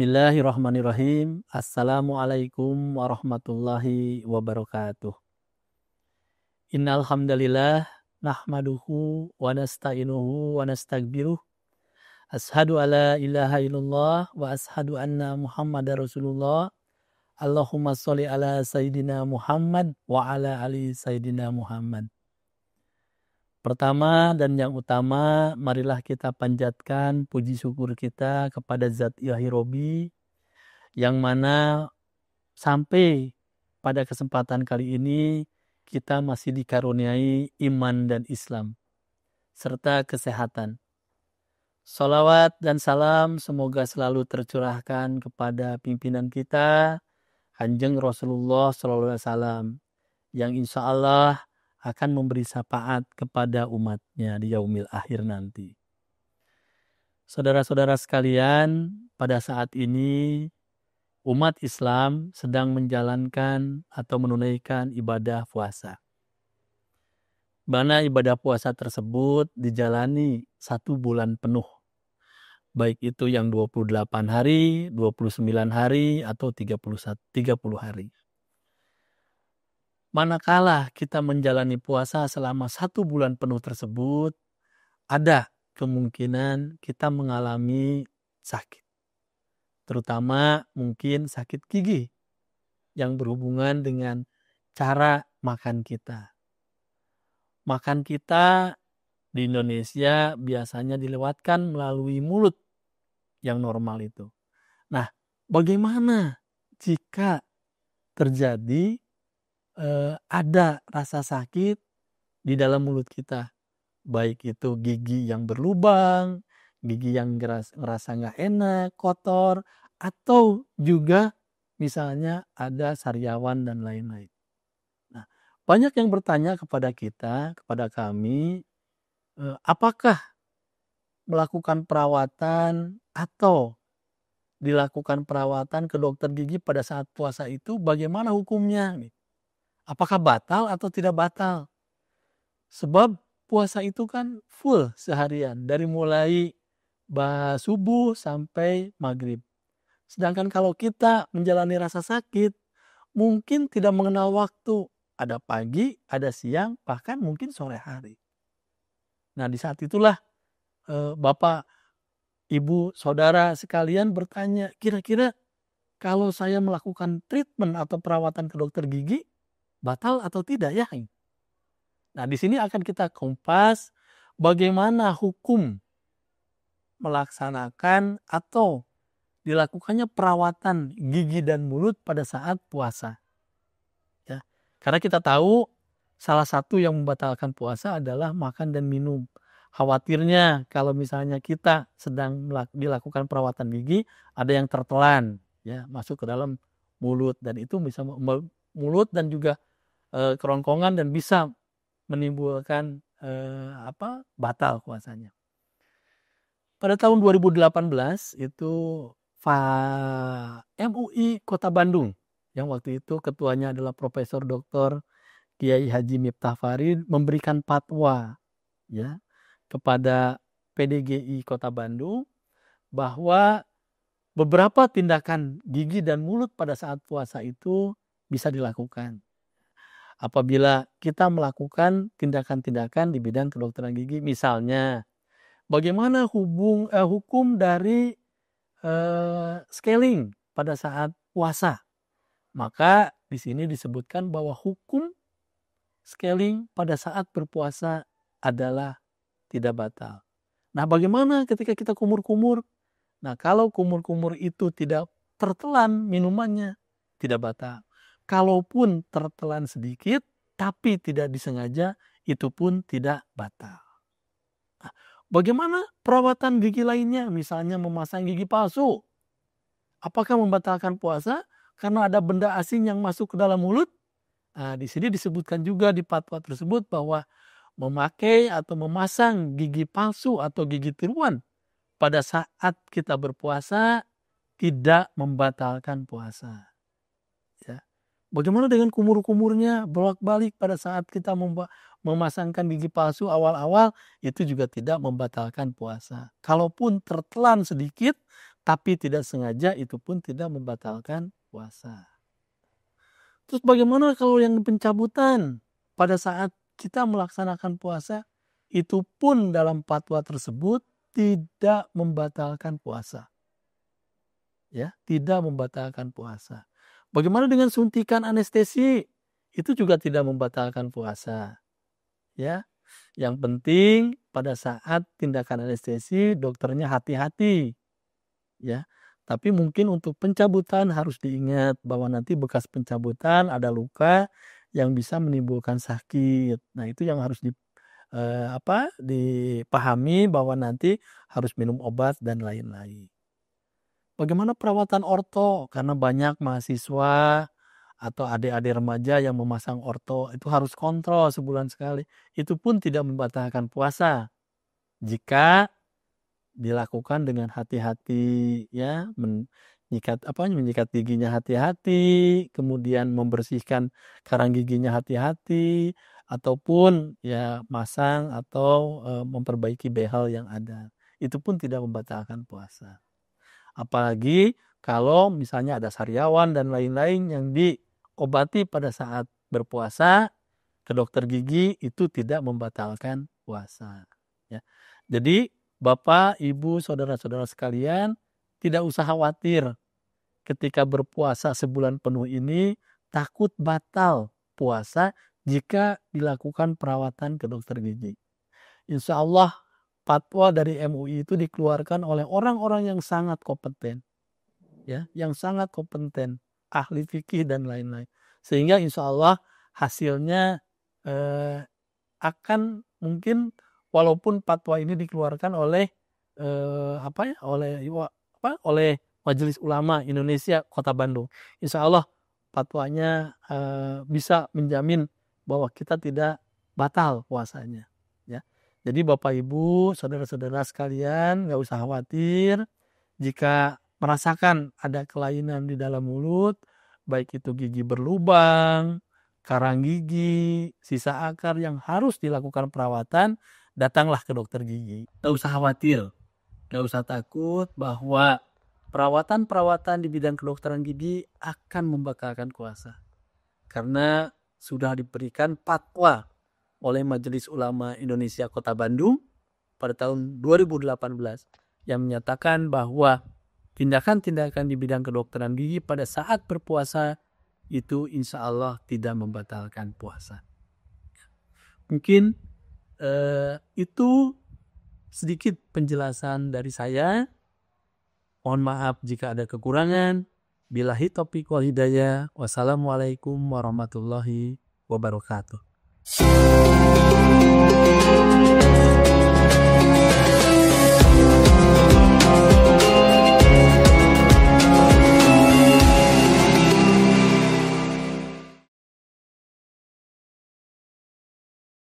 Bismillahirrahmanirrahim. Assalamualaikum warahmatullahi wabarakatuh. Innal hamdalillah nahmaduhu wa nasta'inuhu wa nastaghfiruh. Ashhadu alla ilaha illallah wa ashhadu anna Muhammadar Rasulullah. Allahumma sholli ala sayyidina Muhammad wa ala ali sayyidina Muhammad. Pertama dan yang utama, marilah kita panjatkan puji syukur kita kepada Zat Ilahi Robi, yang mana sampai pada kesempatan kali ini kita masih dikaruniai iman dan Islam, serta kesehatan. Salawat dan salam semoga selalu tercurahkan kepada pimpinan kita, Kanjeng Rasulullah SAW, yang insya Allah akan memberi syafaat kepada umatnya di yaumil akhir nanti. Saudara-saudara sekalian, pada saat ini umat Islam sedang menjalankan atau menunaikan ibadah puasa. Mana ibadah puasa tersebut dijalani 1 bulan penuh. Baik itu yang 28 hari, 29 hari, atau 30 hari. Manakala kita menjalani puasa selama 1 bulan penuh tersebut, ada kemungkinan kita mengalami sakit. Terutama mungkin sakit gigi yang berhubungan dengan cara makan kita. Makan kita di Indonesia biasanya dilewatkan melalui mulut yang normal itu. Nah, bagaimana jika terjadi ada rasa sakit di dalam mulut kita, baik itu gigi yang berlubang, gigi yang ngerasa nggak enak, kotor, atau juga misalnya ada sariawan dan lain-lain. Nah, banyak yang bertanya kepada kita, kepada kami, apakah melakukan perawatan atau dilakukan perawatan ke dokter gigi pada saat puasa itu bagaimana hukumnya? Apakah batal atau tidak batal? Sebab puasa itu kan full seharian. Dari mulai subuh sampai maghrib. Sedangkan kalau kita menjalani rasa sakit, mungkin tidak mengenal waktu. Ada pagi, ada siang, bahkan mungkin sore hari. Nah, di saat itulah Bapak, Ibu, Saudara sekalian bertanya, kira-kira kalau saya melakukan treatment atau perawatan ke dokter gigi, batal atau tidak ya? Nah, di sini akan kita kupas bagaimana hukum melaksanakan atau dilakukannya perawatan gigi dan mulut pada saat puasa. Ya, karena kita tahu salah satu yang membatalkan puasa adalah makan dan minum. Khawatirnya kalau misalnya kita sedang dilakukan perawatan gigi, ada yang tertelan, ya, masuk ke dalam mulut, dan itu bisa mulut dan juga kerongkongan dan bisa menimbulkan batal puasanya. Pada tahun 2018 itu MUI Kota Bandung, yang waktu itu ketuanya adalah Profesor Dr. Kiai Haji Miftah Farid, memberikan fatwa ya kepada PDGI Kota Bandung bahwa beberapa tindakan gigi dan mulut pada saat puasa itu bisa dilakukan apabila kita melakukan tindakan-tindakan di bidang kedokteran gigi. Misalnya, bagaimana hukum dari scaling pada saat puasa? Maka di sini disebutkan bahwa hukum scaling pada saat berpuasa adalah tidak batal. Nah, bagaimana ketika kita kumur-kumur? Nah, kalau kumur-kumur itu tidak tertelan minumannya, tidak batal. Kalaupun tertelan sedikit, tapi tidak disengaja, itu pun tidak batal. Nah, bagaimana perawatan gigi lainnya? Misalnya memasang gigi palsu. Apakah membatalkan puasa karena ada benda asing yang masuk ke dalam mulut? Nah, di sini disebutkan juga di fatwa tersebut bahwa memakai atau memasang gigi palsu atau gigi tiruan pada saat kita berpuasa tidak membatalkan puasa. Ya. Bagaimana dengan kumur-kumurnya bolak-balik pada saat kita memasangkan gigi palsu awal-awal, itu juga tidak membatalkan puasa. Kalaupun tertelan sedikit, tapi tidak sengaja, itu pun tidak membatalkan puasa. Terus bagaimana kalau yang pencabutan pada saat kita melaksanakan puasa, itu pun dalam fatwa tersebut tidak membatalkan puasa. Ya, tidak membatalkan puasa. Bagaimana dengan suntikan anestesi? Itu juga tidak membatalkan puasa. Ya, yang penting pada saat tindakan anestesi dokternya hati-hati. Ya, tapi mungkin untuk pencabutan harus diingat bahwa nanti bekas pencabutan ada luka yang bisa menimbulkan sakit. Nah, itu yang harus dipahami bahwa nanti harus minum obat dan lain-lain. Bagaimana perawatan orto? Karena banyak mahasiswa atau adik-adik remaja yang memasang orto, itu harus kontrol sebulan sekali. Itu pun tidak membatalkan puasa jika dilakukan dengan hati-hati, ya, menyikat giginya hati-hati, kemudian membersihkan karang giginya hati-hati, ataupun ya masang atau memperbaiki behel yang ada. Itu pun tidak membatalkan puasa. Apalagi kalau misalnya ada sariawan dan lain-lain yang diobati pada saat berpuasa ke dokter gigi, itu tidak membatalkan puasa. Ya. Jadi Bapak, Ibu, saudara-saudara sekalian, tidak usah khawatir ketika berpuasa sebulan penuh ini takut batal puasa jika dilakukan perawatan ke dokter gigi. Insya Allah fatwa dari MUI itu dikeluarkan oleh orang-orang yang sangat kompeten, ya, yang sangat kompeten, ahli fikih dan lain-lain. Sehingga insya Allah hasilnya akan mungkin walaupun fatwa ini dikeluarkan oleh oleh Majelis Ulama Indonesia Kota Bandung, insya Allah fatwanya bisa menjamin bahwa kita tidak batal puasanya. Ya, jadi Bapak Ibu, saudara-saudara sekalian, nggak usah khawatir jika merasakan ada kelainan di dalam mulut, baik itu gigi berlubang, karang gigi, sisa akar yang harus dilakukan perawatan, datanglah ke dokter gigi. Gak usah khawatir, gak usah takut bahwa perawatan-perawatan di bidang kedokteran gigi akan membatalkan puasa. Karena sudah diberikan fatwa oleh Majelis Ulama Indonesia Kota Bandung pada tahun 2018 yang menyatakan bahwa tindakan-tindakan di bidang kedokteran gigi pada saat berpuasa itu insya Allah tidak membatalkan puasa. Mungkin itu sedikit penjelasan dari saya. Mohon maaf jika ada kekurangan. Billahi taufiq wal hidayah. Wassalamualaikum warahmatullahi wabarakatuh.